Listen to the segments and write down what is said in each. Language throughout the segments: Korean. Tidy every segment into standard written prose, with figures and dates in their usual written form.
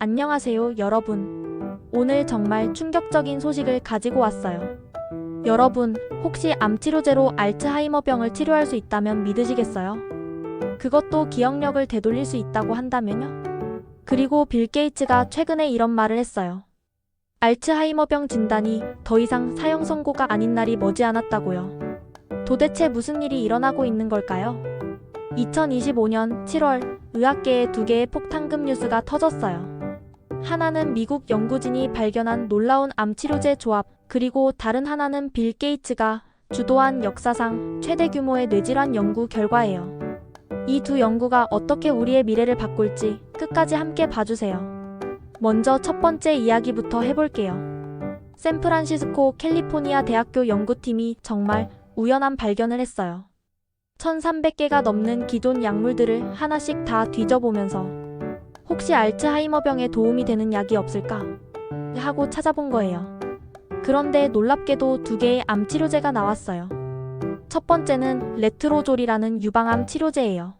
안녕하세요, 여러분. 오늘 정말 충격적인 소식을 가지고 왔어요. 여러분, 혹시 암치료제로 알츠하이머병을 치료할 수 있다면 믿으시겠어요? 그것도 기억력을 되돌릴 수 있다고 한다면요? 그리고 빌 게이츠가 최근에 이런 말을 했어요. 알츠하이머병 진단이 더 이상 사형 선고가 아닌 날이 머지않았다고요. 도대체 무슨 일이 일어나고 있는 걸까요? 2025년 7월, 의학계에 두 개의 폭탄급 뉴스가 터졌어요. 하나는 미국 연구진이 발견한 놀라운 암치료제 조합, 그리고 다른 하나는 빌 게이츠가 주도한 역사상 최대 규모의 뇌질환 연구 결과예요. 이 두 연구가 어떻게 우리의 미래를 바꿀지 끝까지 함께 봐주세요. 먼저 첫 번째 이야기부터 해볼게요. 샌프란시스코 캘리포니아 대학교 연구팀이 정말 우연한 발견을 했어요. 1300개가 넘는 기존 약물들을 하나씩 다 뒤져보면서 혹시 알츠하이머병에 도움이 되는 약이 없을까? 하고 찾아본 거예요. 그런데 놀랍게도 두 개의 암 치료제가 나왔어요. 첫 번째는 레트로졸이라는 유방암 치료제예요.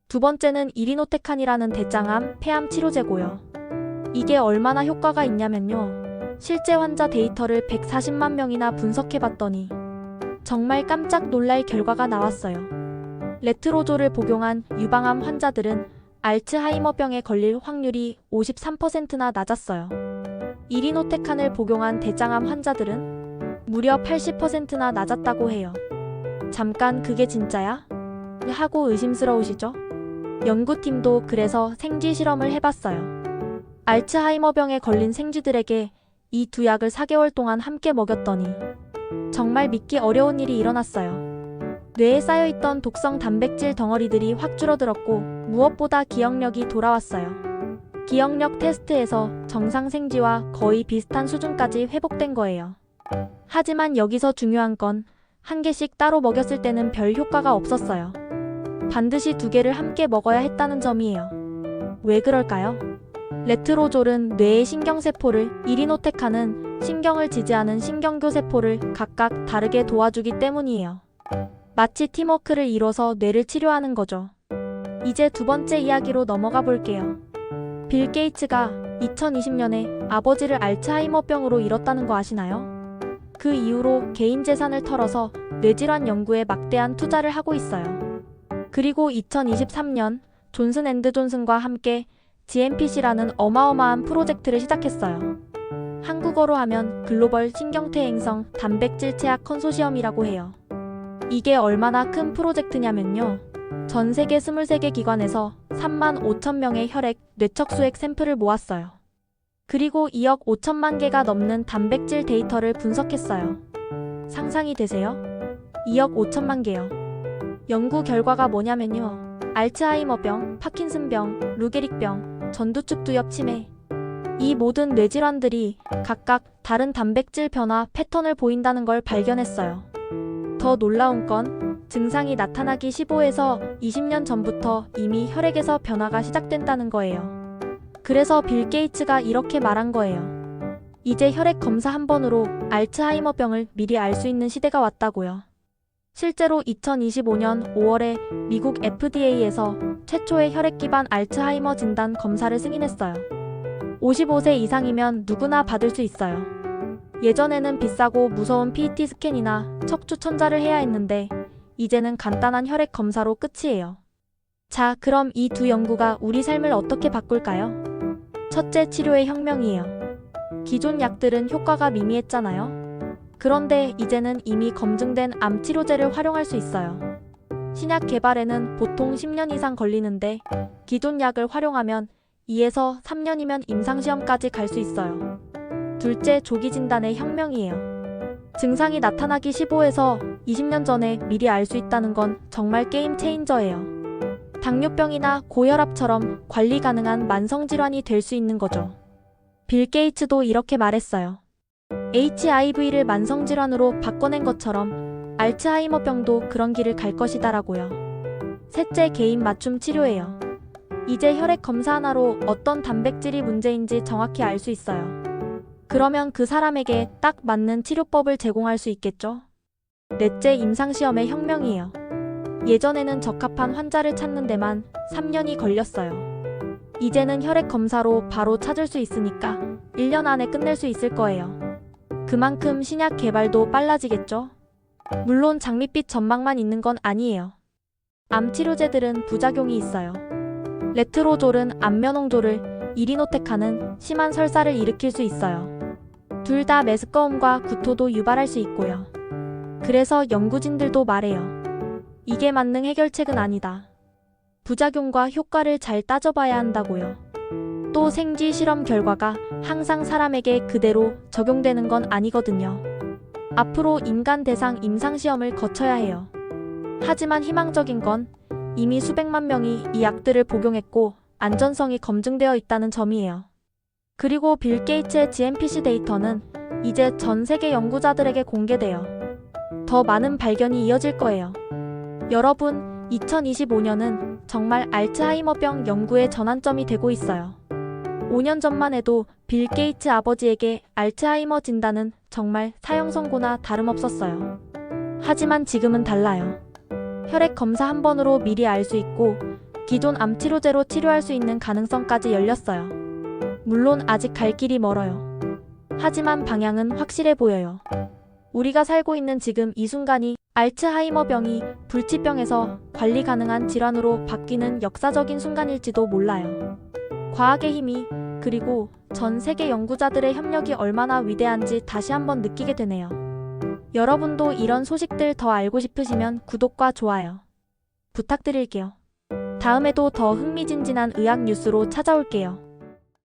두 번째는 이리노테칸이라는 대장암, 폐암 치료제고요. 이게 얼마나 효과가 있냐면요. 실제 환자 데이터를 140만 명이나 분석해봤더니 정말 깜짝 놀랄 결과가 나왔어요. 레트로졸을 복용한 유방암 환자들은 알츠하이머병에 걸릴 확률이 53%나 낮았어요. 이리노테칸을 복용한 대장암 환자들은 무려 80%나 낮았다고 해요. 잠깐 그게 진짜야? 하고 의심스러우시죠? 연구팀도 그래서 생쥐 실험을 해봤어요. 알츠하이머병에 걸린 생쥐들에게 이 두 약을 4개월 동안 함께 먹였더니 정말 믿기 어려운 일이 일어났어요. 뇌에 쌓여있던 독성 단백질 덩어리들이 확 줄어들었고 무엇보다 기억력이 돌아왔어요. 기억력 테스트에서 정상 생쥐와 거의 비슷한 수준까지 회복된 거예요. 하지만 여기서 중요한 건 한 개씩 따로 먹였을 때는 별 효과가 없었어요. 반드시 두 개를 함께 먹어야 했다는 점이에요. 왜 그럴까요? 레트로졸은 뇌의 신경세포를, 이리노테칸은 신경을 지지하는 신경교세포를 각각 다르게 도와주기 때문이에요. 마치 팀워크를 이뤄서 뇌를 치료하는 거죠. 이제 두 번째 이야기로 넘어가 볼게요. 빌 게이츠가 2020년에 아버지를 알츠하이머병으로 잃었다는 거 아시나요? 그 이후로 개인 재산을 털어서 뇌질환 연구에 막대한 투자를 하고 있어요. 그리고 2023년 존슨앤드존슨과 함께 GMPC라는 어마어마한 프로젝트를 시작했어요. 한국어로 하면 글로벌 신경퇴행성 단백질 제약 컨소시엄이라고 해요. 이게 얼마나 큰 프로젝트냐면요. 전 세계 23개 기관에서 3만 5천 명의 혈액, 뇌척수액 샘플을 모았어요. 그리고 2억 5천만 개가 넘는 단백질 데이터를 분석했어요. 상상이 되세요? 2억 5천만 개요. 연구 결과가 뭐냐면요. 알츠하이머병, 파킨슨병, 루게릭병, 전두축두엽 치매, 이 모든 뇌질환들이 각각 다른 단백질 변화 패턴을 보인다는 걸 발견했어요. 더 놀라운 건 증상이 나타나기 15에서 20년 전부터 이미 혈액에서 변화가 시작된다는 거예요. 그래서 빌 게이츠가 이렇게 말한 거예요. 이제 혈액 검사 한 번으로 알츠하이머병을 미리 알 수 있는 시대가 왔다고요. 실제로 2025년 5월에 미국 FDA에서 최초의 혈액 기반 알츠하이머 진단 검사를 승인했어요. 55세 이상이면 누구나 받을 수 있어요. 예전에는 비싸고 무서운 PET 스캔이나 척추 천자를 해야 했는데 이제는 간단한 혈액 검사로 끝이에요. 자, 그럼 이 두 연구가 우리 삶을 어떻게 바꿀까요? 첫째, 치료의 혁명이에요. 기존 약들은 효과가 미미했잖아요. 그런데 이제는 이미 검증된 암 치료제를 활용할 수 있어요. 신약 개발에는 보통 10년 이상 걸리는데 기존 약을 활용하면 2에서 3년이면 임상시험까지 갈 수 있어요. 둘째, 조기 진단의 혁명이에요. 증상이 나타나기 15에서 20년 전에 미리 알 수 있다는 건 정말 게임 체인저예요. 당뇨병이나 고혈압처럼 관리 가능한 만성질환이 될 수 있는 거죠. 빌 게이츠도 이렇게 말했어요. HIV를 만성질환으로 바꿔낸 것처럼 알츠하이머병도 그런 길을 갈 것이다라고요. 셋째, 개인 맞춤 치료예요. 이제 혈액 검사 하나로 어떤 단백질이 문제인지 정확히 알 수 있어요. 그러면 그 사람에게 딱 맞는 치료법을 제공할 수 있겠죠? 넷째, 임상시험의 혁명이에요. 예전에는 적합한 환자를 찾는 데만 3년이 걸렸어요. 이제는 혈액 검사로 바로 찾을 수 있으니까 1년 안에 끝낼 수 있을 거예요. 그만큼 신약 개발도 빨라지겠죠? 물론 장밋빛 전망만 있는 건 아니에요. 암 치료제들은 부작용이 있어요. 레트로졸은 암면홍졸을, 이리노테카는 심한 설사를 일으킬 수 있어요. 둘 다 메스꺼움과 구토도 유발할 수 있고요. 그래서 연구진들도 말해요. 이게 만능 해결책은 아니다. 부작용과 효과를 잘 따져봐야 한다고요. 또 생쥐 실험 결과가 항상 사람에게 그대로 적용되는 건 아니거든요. 앞으로 인간 대상 임상시험을 거쳐야 해요. 하지만 희망적인 건 이미 수백만 명이 이 약들을 복용했고 안전성이 검증되어 있다는 점이에요. 그리고 빌 게이츠의 GMPC 데이터는 이제 전 세계 연구자들에게 공개돼요. 더 많은 발견이 이어질 거예요. 여러분, 2025년은 정말 알츠하이머병 연구의 전환점이 되고 있어요. 5년 전만 해도 빌 게이츠 아버지에게 알츠하이머 진단은 정말 사형 선고나 다름없었어요. 하지만 지금은 달라요. 혈액 검사 한 번으로 미리 알 수 있고 기존 암 치료제로 치료할 수 있는 가능성까지 열렸어요. 물론 아직 갈 길이 멀어요. 하지만 방향은 확실해 보여요. 우리가 살고 있는 지금 이 순간이 알츠하이머병이 불치병에서 관리 가능한 질환으로 바뀌는 역사적인 순간일지도 몰라요. 과학의 힘이, 그리고 전 세계 연구자들의 협력이 얼마나 위대한지 다시 한번 느끼게 되네요. 여러분도 이런 소식들 더 알고 싶으시면 구독과 좋아요 부탁드릴게요. 다음에도 더 흥미진진한 의학 뉴스로 찾아올게요.